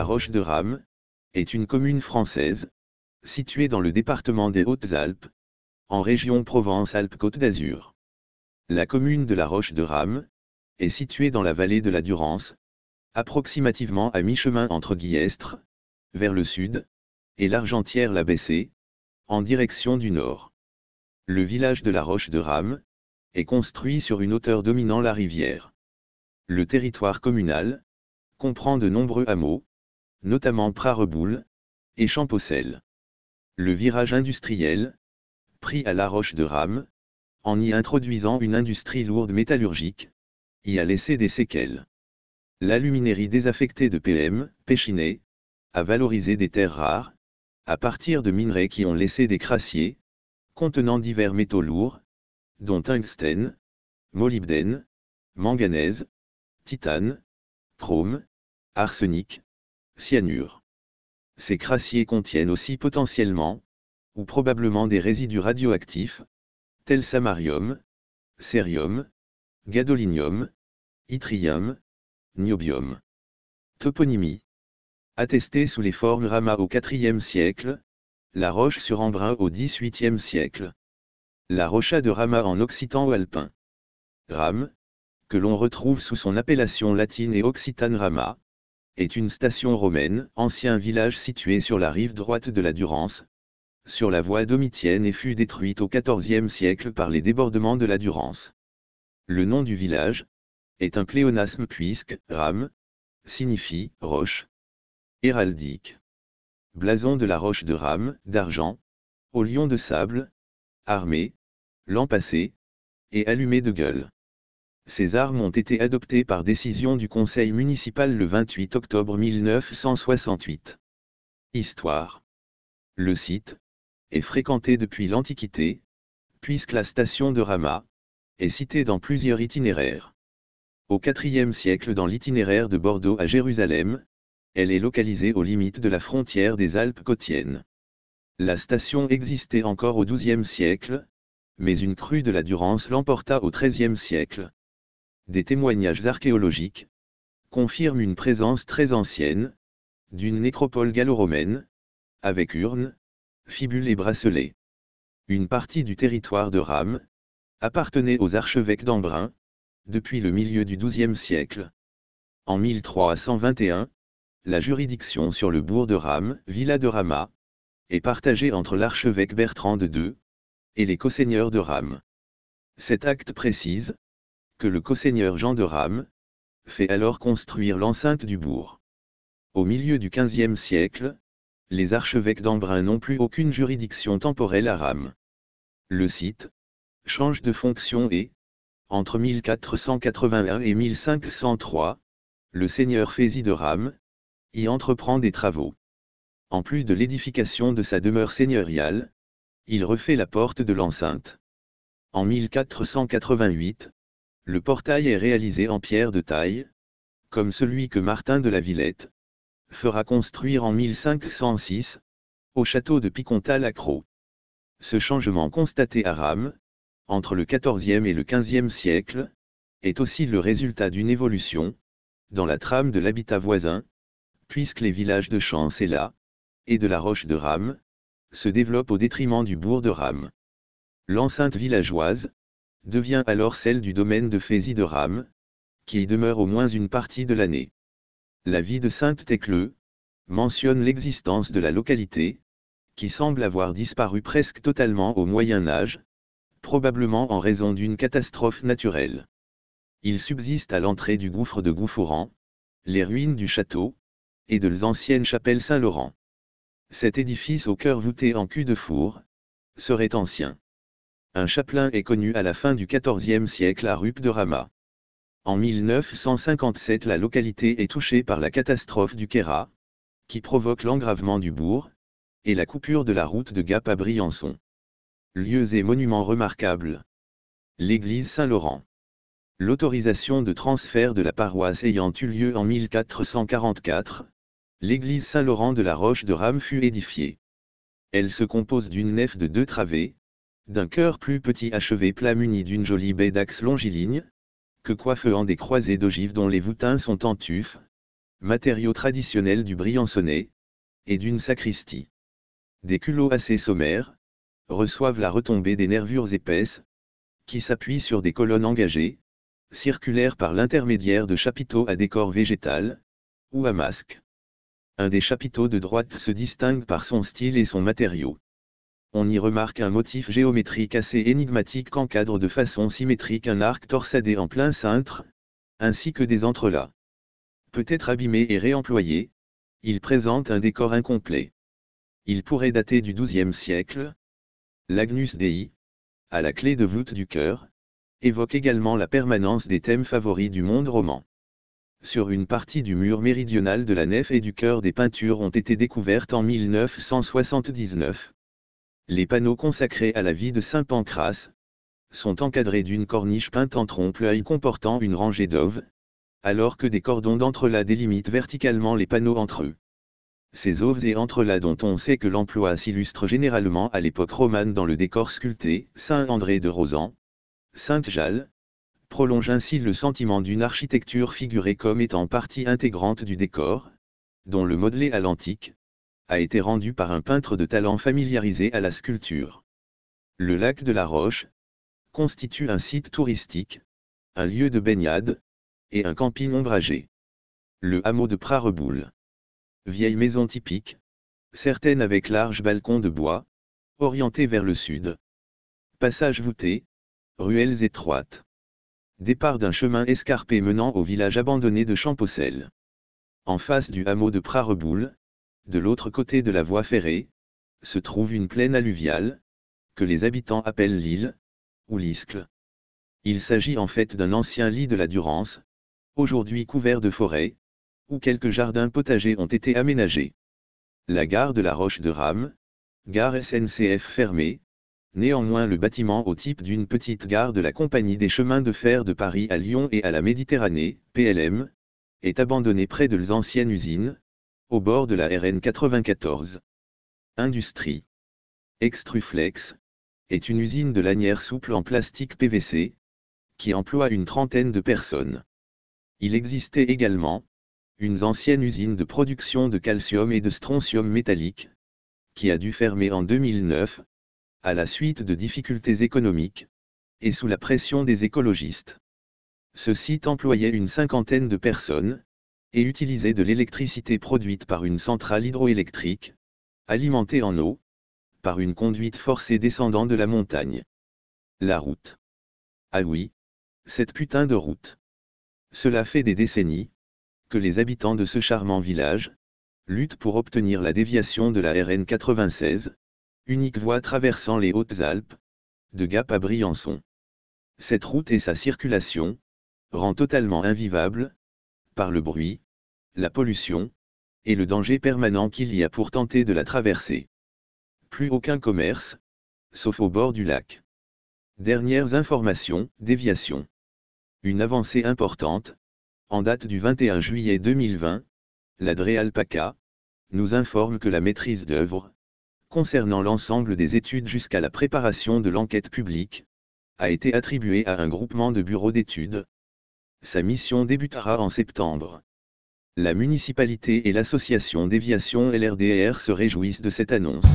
la Roche-de-Rame est une commune française, située dans le département des Hautes-Alpes, en région Provence-Alpes-Côte d'Azur. La commune de la Roche-de-Rame est située dans la vallée de la Durance, approximativement à mi-chemin entre Guillestre, vers le sud, et l'Argentière-la-Bessée, en direction du nord. Le village de la Roche-de-Rame est construit sur une hauteur dominant la rivière. Le territoire communal comprend de nombreux hameaux, notamment Prareboul et Champaucel. Le virage industriel, pris à la Roche-de-Rame, en y introduisant une industrie lourde métallurgique, y a laissé des séquelles. L'aluminerie désaffectée de PM, Péchinet, a valorisé des terres rares, à partir de minerais qui ont laissé des crassiers, contenant divers métaux lourds, dont tungstène, molybdène, manganèse, titane, chrome, arsenic, cyanure. Ces crassiers contiennent aussi potentiellement, ou probablement des résidus radioactifs, tels samarium, cérium, gadolinium, yttrium, niobium. Toponymie. Attestée sous les formes Rama au IVe siècle, la Roche-sur-Embrun au XVIIIe siècle. La Rocha de Rama en occitan ou alpin. Rame, que l'on retrouve sous son appellation latine et occitane Rama, est une station romaine, ancien village situé sur la rive droite de la Durance, sur la voie domitienne et fut détruite au XIVe siècle par les débordements de la Durance. Le nom du village est un pléonasme puisque Rame signifie roche. Héraldique. Blason de la Roche de Rame, d'argent, au lion de sable, armé, lampassé, et allumé de gueule. Ces armes ont été adoptées par décision du conseil municipal le 28 octobre 1968. Histoire. Le site est fréquenté depuis l'Antiquité, puisque la station de Rama est citée dans plusieurs itinéraires. Au IVe siècle dans l'itinéraire de Bordeaux à Jérusalem, elle est localisée aux limites de la frontière des Alpes côtiennes. La station existait encore au XIIe siècle, mais une crue de la Durance l'emporta au XIIIe siècle. Des témoignages archéologiques confirment une présence très ancienne d'une nécropole gallo-romaine, avec urnes, fibules et bracelets. Une partie du territoire de Rame appartenait aux archevêques d'Embrun, depuis le milieu du XIIe siècle. En 1321, la juridiction sur le bourg de Rame, villa de Rama, est partagée entre l'archevêque Bertrand de II et les coseigneurs de Rame. Cet acte précise que le coseigneur Jean de Rame fait alors construire l'enceinte du bourg. Au milieu du XVe siècle, les archevêques d'Embrun n'ont plus aucune juridiction temporelle à Rame. Le site change de fonction et, entre 1481 et 1503, le seigneur Fézy de Rame y entreprend des travaux. En plus de l'édification de sa demeure seigneuriale, il refait la porte de l'enceinte. En 1488, le portail est réalisé en pierre de taille, comme celui que Martin de la Villette fera construire en 1506, au château de Picontal à Crau. Ce changement constaté à Rame, entre le XIVe et le XVe siècle, est aussi le résultat d'une évolution, dans la trame de l'habitat voisin, puisque les villages de Champs-Céla et de la Roche de Rame se développent au détriment du bourg de Rame. L'enceinte villageoise devient alors celle du domaine de Fézy de Rame, qui y demeure au moins une partie de l'année. La vie de Sainte-Thècle mentionne l'existence de la localité, qui semble avoir disparu presque totalement au Moyen Âge, probablement en raison d'une catastrophe naturelle. Il subsiste à l'entrée du gouffre de Gouffouran les ruines du château et de l'ancienne chapelle Saint-Laurent. Cet édifice au cœur voûté en cul-de-four serait ancien. Un chapelain est connu à la fin du XIVe siècle à Rupt de Rama. En 1957, la localité est touchée par la catastrophe du Queyras, qui provoque l'engravement du bourg et la coupure de la route de Gap à Briançon. Lieux et monuments remarquables. L'église Saint-Laurent. L'autorisation de transfert de la paroisse ayant eu lieu en 1444, l'église Saint-Laurent de la Roche de Rame fut édifiée. Elle se compose d'une nef de 2 travées, d'un chœur plus petit achevé plat muni d'une jolie baie d'axe longiligne, que coiffant des croisées d'ogives dont les voûtins sont en tuf, matériau traditionnel du Briançonnais, et d'une sacristie. Des culots assez sommaires, reçoivent la retombée des nervures épaisses, qui s'appuient sur des colonnes engagées, circulaires par l'intermédiaire de chapiteaux à décor végétal, ou à masque. Un des chapiteaux de droite se distingue par son style et son matériau. On y remarque un motif géométrique assez énigmatique qu'encadre de façon symétrique un arc torsadé en plein cintre, ainsi que des entrelacs. Peut-être abîmé et réemployé, il présente un décor incomplet. Il pourrait dater du XIIe siècle. L'Agnus Dei, à la clé de voûte du chœur, évoque également la permanence des thèmes favoris du monde roman. Sur une partie du mur méridional de la nef et du chœur, des peintures ont été découvertes en 1979. Les panneaux consacrés à la vie de saint Pancrace sont encadrés d'une corniche peinte en trompe-l'œil comportant une rangée d'oves, alors que des cordons d'entrelacs délimitent verticalement les panneaux entre eux. Ces oves et entrelacs, dont on sait que l'emploi s'illustre généralement à l'époque romane dans le décor sculpté Saint-André de Rozan, Sainte-Jalle, prolongent ainsi le sentiment d'une architecture figurée comme étant partie intégrante du décor, dont le modelé à l'antique a été rendu par un peintre de talent familiarisé à la sculpture. Le lac de la Roche constitue un site touristique, un lieu de baignade, et un camping ombragé. Le hameau de Prat-Reboul. Vieille maison typique, certaines avec larges balcons de bois, orientés vers le sud. Passage voûté, ruelles étroites. Départ d'un chemin escarpé menant au village abandonné de Champocel. En face du hameau de Prat-Reboul, de l'autre côté de la voie ferrée, se trouve une plaine alluviale, que les habitants appellent l'île, ou l'Iscle. Il s'agit en fait d'un ancien lit de la Durance, aujourd'hui couvert de forêts, où quelques jardins potagers ont été aménagés. La gare de la Roche de Rame, gare SNCF fermée, néanmoins le bâtiment au type d'une petite gare de la Compagnie des chemins de fer de Paris à Lyon et à la Méditerranée, PLM, est abandonné près de l'ancienne usine, au bord de la RN 94. Industrie. Extruflex est une usine de lanières souples en plastique PVC, qui emploie une trentaine de personnes. Il existait également une ancienne usine de production de calcium et de strontium métallique, qui a dû fermer en 2009, à la suite de difficultés économiques, et sous la pression des écologistes. Ce site employait une cinquantaine de personnes, et utilisait de l'électricité produite par une centrale hydroélectrique, alimentée en eau, par une conduite forcée descendant de la montagne. La route. Ah oui, cette putain de route. Cela fait des décennies que les habitants de ce charmant village luttent pour obtenir la déviation de la RN 96, unique voie traversant les Hautes-Alpes, de Gap à Briançon. Cette route et sa circulation rend totalement invivable, par le bruit, la pollution, et le danger permanent qu'il y a pour tenter de la traverser. Plus aucun commerce, sauf au bord du lac. Dernières informations, déviation. Une avancée importante, en date du 21 juillet 2020, la DREALPACA nous informe que la maîtrise d'œuvre, concernant l'ensemble des études jusqu'à la préparation de l'enquête publique, a été attribuée à un groupement de bureaux d'études. Sa mission débutera en septembre. La municipalité et l'association Déviation LRDR se réjouissent de cette annonce.